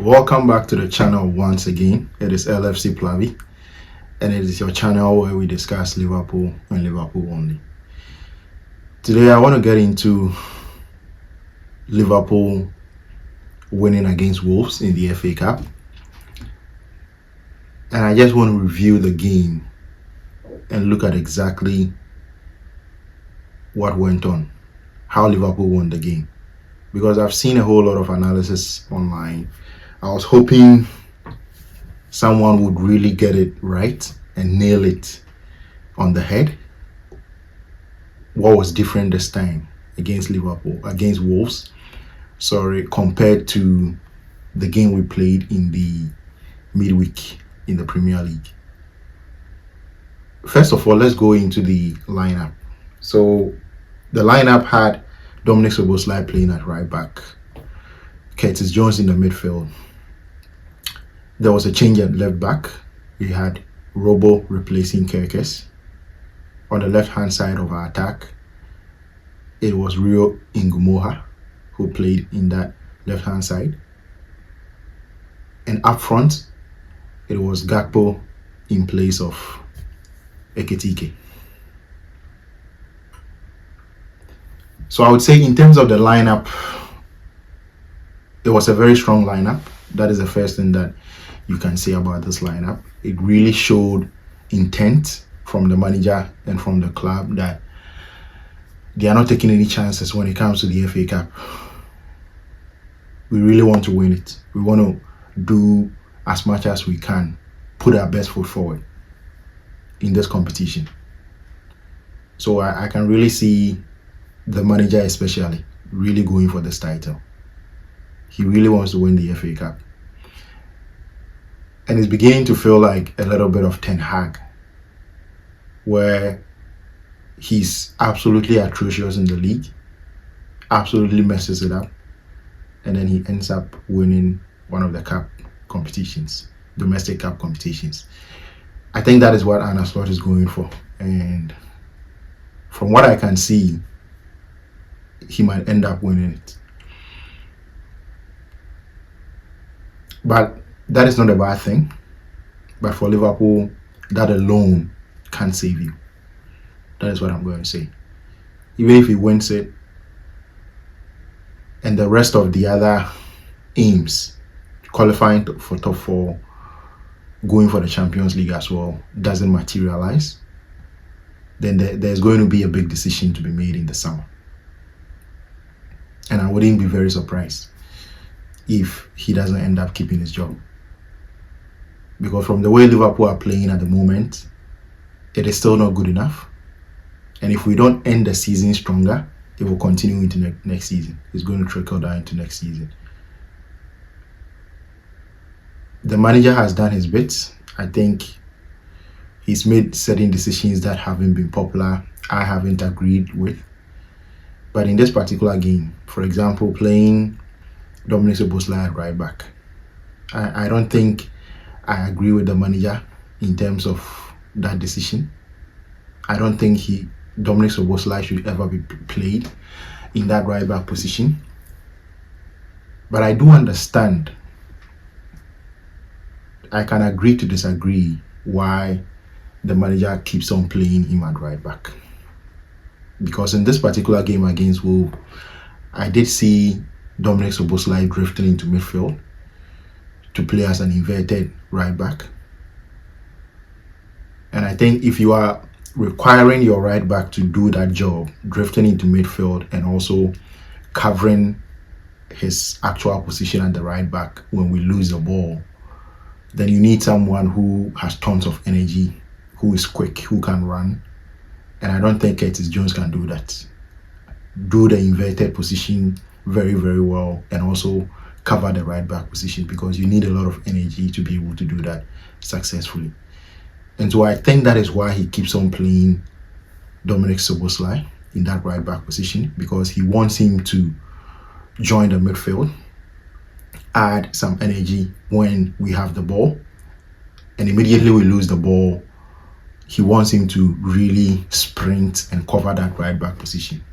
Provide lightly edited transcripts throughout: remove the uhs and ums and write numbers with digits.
Welcome back to the channel once again. It is LFC Plavi, and it is your channel where we discuss Liverpool and Liverpool only. Today I want to get into Liverpool winning against Wolves in the FA Cup, and I just want to review the game and look at exactly what went on, how Liverpool won the game, because I've seen a whole lot of analysis online. I was hoping someone would really get it right and nail it on the head. What was different this time against Wolves, compared to the game we played in the midweek in the Premier League. First of all, let's go into the lineup. So the lineup had Dominic Szoboszlai playing at right back, Curtis Jones in the midfield. There was a change at left back. We had Robo replacing Kerkes. On the left-hand side of our attack, it was Rio Ngumoha who played in that left-hand side. And up front, it was Gakpo in place of Ekitike. So I would say in terms of the lineup, it was a very strong lineup. That is the first thing that you can say about this lineup. It really showed intent from the manager and from the club that they are not taking any chances when it comes to the FA Cup. We really want to win it. We want to do as much as we can, put our best foot forward in this competition. So I can really see the manager especially really going for this title. He really wants to win the FA Cup. And it's beginning to feel like a little bit of Ten Hag, where he's absolutely atrocious in the league, absolutely messes it up, and then he ends up winning one of the cup competitions, domestic cup competitions. I think that is what Arne Slot is going for. And from what I can see, he might end up winning it. But that is not a bad thing. But for Liverpool, that alone can't save you. That is what I'm going to say. Even if he wins it, and the rest of the other aims, qualifying for top 4, going for the Champions League as well, doesn't materialize, then there's going to be a big decision to be made in the summer. And I wouldn't be very surprised if he doesn't end up keeping his job. Because from the way Liverpool are playing at the moment, it is still not good enough. And if we don't end the season stronger, it will continue into next season. It's going to trickle down into next season. The manager has done his bits. I think he's made certain decisions that haven't been popular, I haven't agreed with. But in this particular game, for example, playing Dominic Szoboszlai at right back, I don't think I agree with the manager in terms of that decision. I don't think Dominic Szoboszlai should ever be played in that right back position. But I do understand. I can agree to disagree why the manager keeps on playing him at right back. Because in this particular game against Wolves, I did see Dominic Szoboszlai drifting into midfield to play as an inverted right back. And I think if you are requiring your right back to do that job, drifting into midfield and also covering his actual position at the right back when we lose the ball, then you need someone who has tons of energy, who is quick, who can run. And I don't think Curtis Jones can do that. Do the inverted position very, very well and also cover the right back position, because you need a lot of energy to be able to do that successfully. And so I think that is why he keeps on playing Dominic Szoboszlai in that right back position, because he wants him to join the midfield, add some energy when we have the ball, and immediately we lose the ball, he wants him to really sprint and cover that right back position.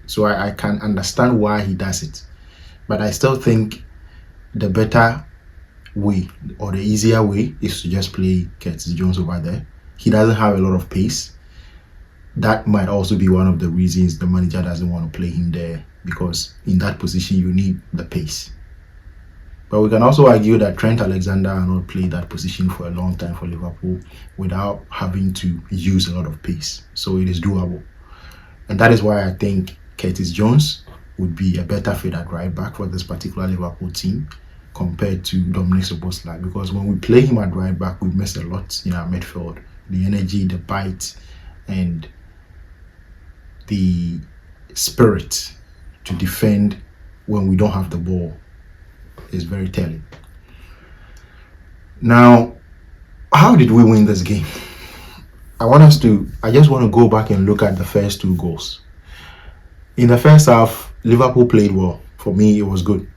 So I can understand why he does it. But I still think the better way or the easier way is to just play Curtis Jones over there. He doesn't have a lot of pace. That might also be one of the reasons the manager doesn't want to play him there, because in that position you need the pace. But we can also argue that Trent Alexander-Arnold played that position for a long time for Liverpool without having to use a lot of pace. So it is doable. And that is why I think Curtis Jones would be a better fit at right back for this particular Liverpool team compared to Dominic Szoboszlai, because when we play him at right back, we miss a lot in our midfield. The energy, the bite, and the spirit to defend when we don't have the ball is very telling. Now, how did we win this game? I just want to go back and look at the first two goals. In the first half, Liverpool played well. For me, it was good.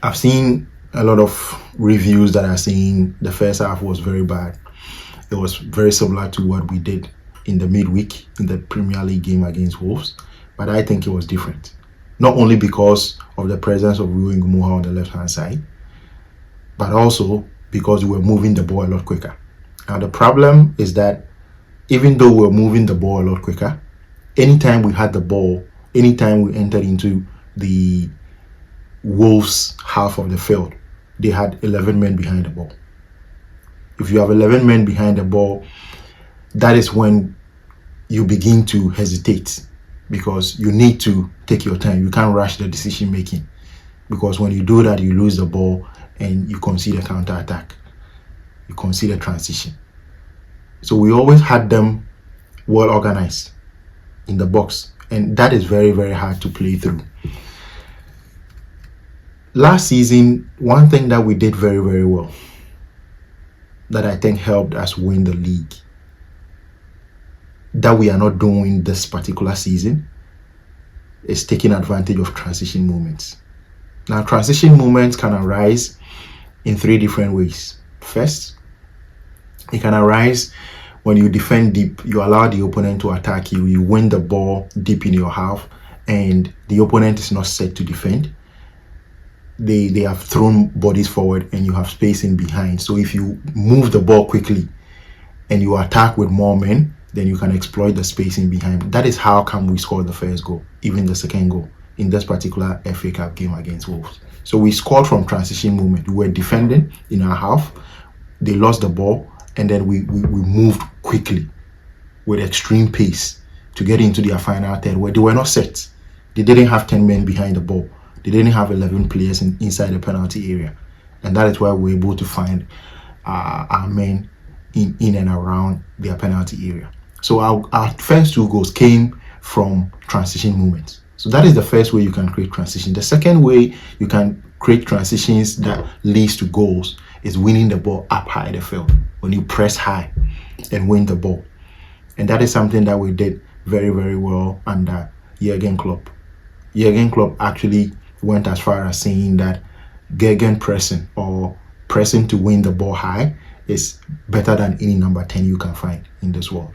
I've seen a lot of reviews that are saying the first half was very bad. It was very similar to what we did in the midweek in the Premier League game against Wolves, but I think it was different. Not only because of the presence of Rui Ngumoha on the left-hand side, but also because we were moving the ball a lot quicker. Now the problem is that even though we were moving the ball a lot quicker, anytime we had the ball, anytime we entered into the Wolves half of the field, they had 11 men behind the ball. If you have 11 men behind the ball, that is when you begin to hesitate, because you need to take your time. You can't rush the decision making, because when you do that, you lose the ball and you concede a counter attack. You concede a transition. So we always had them well organized in the box, and that is very, very hard to play through. Last season, one thing that we did very, very well that I think helped us win the league, that we are not doing this particular season, is taking advantage of transition movements. Now, transition movements can arise in three different ways. First, it can arise when you defend deep, you allow the opponent to attack you, you win the ball deep in your half, and the opponent is not set to defend. They have thrown bodies forward and you have space in behind. So if you move the ball quickly and you attack with more men, then you can exploit the space in behind. That is how come we scored the first goal, even the second goal in this particular FA Cup game against Wolves. So we scored from transition movement. We were defending in our half, they lost the ball, and then we moved quickly with extreme pace to get into their final third, where they were not set. They didn't have 10 men behind the ball. They didn't have 11 players inside the penalty area. And that is why we were able to find our men in and around their penalty area. So our first two goals came from transition movements. So that is the first way you can create transition. The second way you can create transitions that leads to goals is winning the ball up high the field, when you press high and win the ball. And that is something that we did very, very well under Jurgen Klopp. Jurgen Klopp actually went as far as saying that Gegen pressing, or pressing to win the ball high, is better than any number 10 you can find in this world,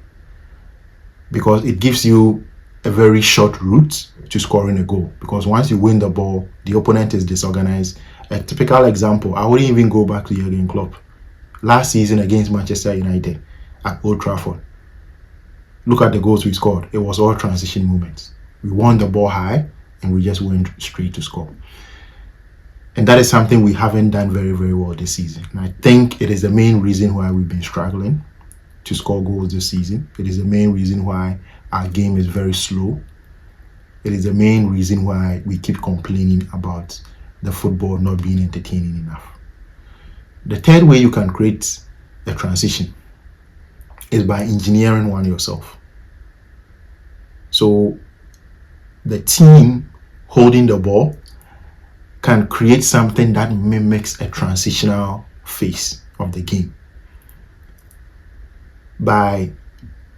because it gives you a very short route to scoring a goal. Because once you win the ball, the opponent is disorganized. A typical example, I wouldn't even go back to Jurgen Klopp. Last season against Manchester United at Old Trafford, look at the goals we scored. It was all transition movements. We won the ball high and we just went straight to score. And that is something we haven't done very, very well this season. And I think it is the main reason why we've been struggling to score goals this season. It is the main reason why our game is very slow. It is the main reason why we keep complaining about the football not being entertaining enough. The third way you can create a transition is by engineering one yourself. So the team holding the ball can create something that mimics a transitional phase of the game by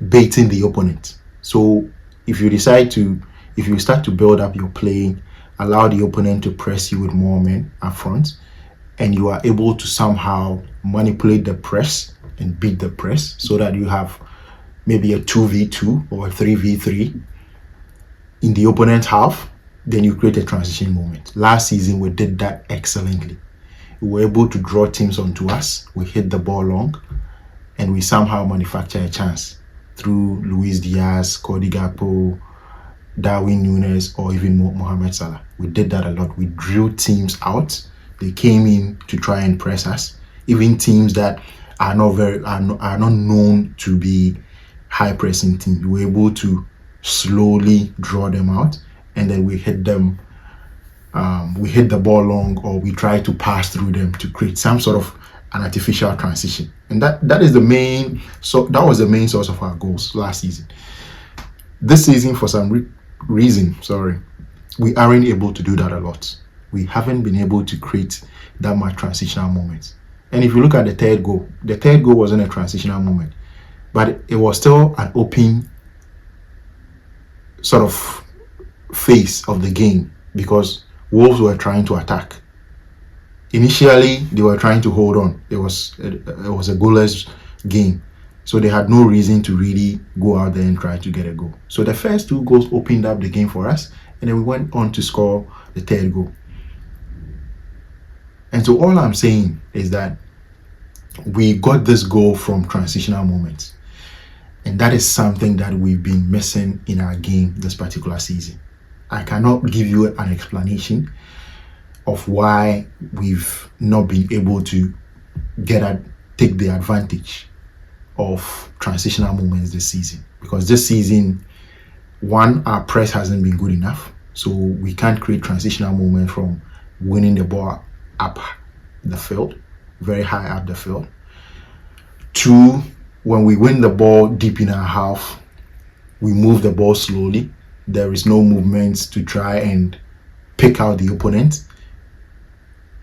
baiting the opponent. So if you start to build up your play, allow the opponent to press you with more men up front, and you are able to somehow manipulate the press and beat the press so that you have maybe a 2v2 or a 3v3 in the opponent's half, then you create a transition moment. Last season, we did that excellently. We were able to draw teams onto us. We hit the ball long, and we somehow manufacture a chance through Luis Diaz, Cody Gakpo, Darwin Nunes, or even Mohamed Salah. We did that a lot. We drew teams out. They came in to try and press us. Even teams that are not known to be high pressing teams, we were able to slowly draw them out, and then we hit them. We hit the ball long, or we try to pass through them to create some sort of an artificial transition, and that is the main. So that was the main source of our goals last season. This season, for some reason, we aren't able to do that a lot. We haven't been able to create that much transitional moments. And if you look at the third goal wasn't a transitional moment, but it was still an open sort of phase of the game, because Wolves were trying to attack. Initially, they were trying to hold on. It was a goalless game, so they had no reason to really go out there and try to get a goal. So the first two goals opened up the game for us, and then we went on to score the third goal. And so all I'm saying is that we got this goal from transitional moments, and that is something that we've been missing in our game this particular season. I cannot give you an explanation of why we've not been able to take the advantage of transitional moments this season. Because this season, one, our press hasn't been good enough, so we can't create transitional moments from winning the ball up the field, very high up the field. Two, when we win the ball deep in our half, we move the ball slowly. There is no movement to try and pick out the opponent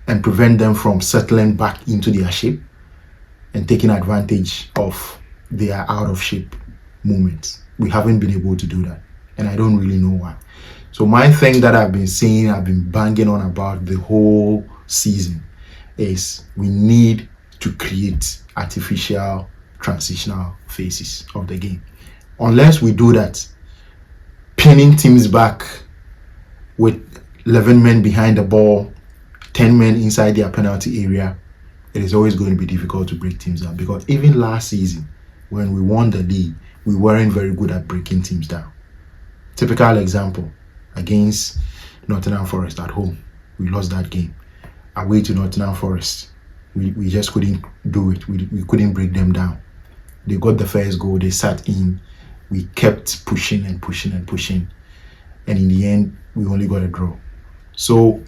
and prevent them from settling back into their shape and taking advantage of their out of shape movements. We haven't been able to do that, and I don't really know why. So my thing that I've been banging on about the whole season is we need to create artificial transitional phases of the game. Unless we do that, pinning teams back with 11 men behind the ball, 10 men inside their penalty area, it is always going to be difficult to break teams down. Because even last season, when we won the league, we weren't very good at breaking teams down. Typical example, against Nottingham Forest at home, we lost that game. Away to Nottingham Forest, we just couldn't do it. We couldn't break them down. They got the first goal, they sat in, we kept pushing and pushing and pushing, and in the end, we only got a draw. So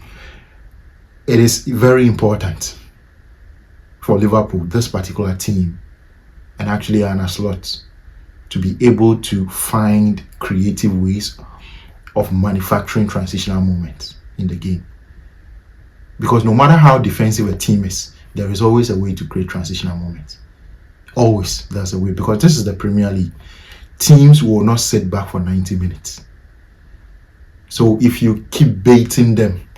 it is very important for Liverpool, this particular team, and actually Arne Slot, to be able to find creative ways of manufacturing transitional moments in the game. Because no matter how defensive a team is, there is always a way to create transitional moments. Always, there's a way, because this is the Premier League. Teams will not sit back for 90 minutes. So if you keep baiting them,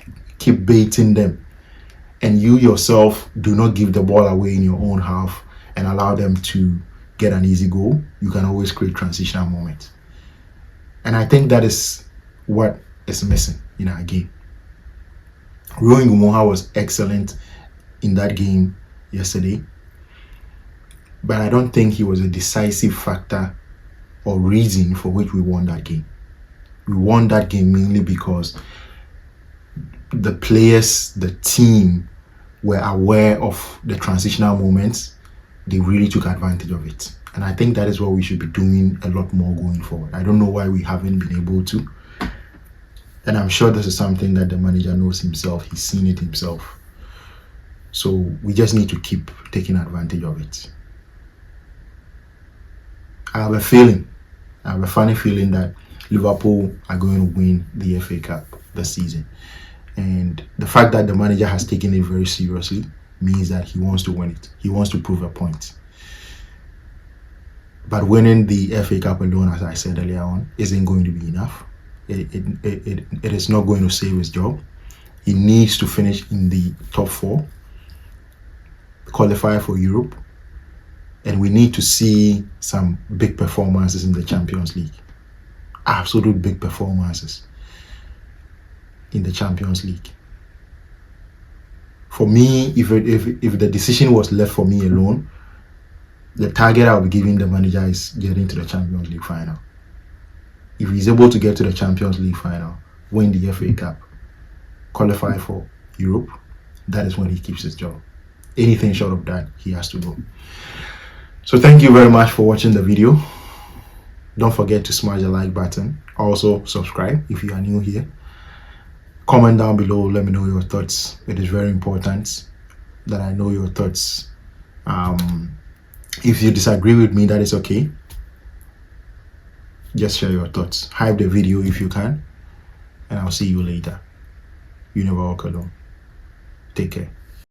and you yourself do not give the ball away in your own half and allow them to get an easy goal, you can always create transitional moments. And I think that is what is missing in our game. Rowan Gumoha was excellent in that game yesterday, but I don't think he was a decisive factor or reason for which we won that game. We won that game mainly because the players, the team, were aware of the transitional moments. They really took advantage of it. And I think that is what we should be doing a lot more going forward. I don't know why we haven't been able to. And I'm sure this is something that the manager knows himself. He's seen it himself. So we just need to keep taking advantage of it. I have a funny feeling that Liverpool are going to win the FA Cup this season. And the fact that the manager has taken it very seriously means that he wants to win it. He wants to prove a point. But winning the FA Cup alone, as I said earlier on, isn't going to be enough. It is not going to save his job. He needs to finish in the top 4, qualify for Europe, and we need to see some big performances in the Champions League. Absolute big performances in the Champions League For me, if the decision was left for me alone, the target I'll be giving the manager is getting to the Champions League final. If he's able to get to the Champions League final, win the FA Cup, qualify for Europe, that is when he keeps his job. Anything short of that, he has to go. So thank you very much for watching the video. Don't forget to smash the like button. Also subscribe if you are new here. Comment down below, let me know your thoughts. It is very important that I know your thoughts. If you disagree with me, that is okay. Just share your thoughts. Hype the video if you can. And I'll see you later. You never walk alone. Take care.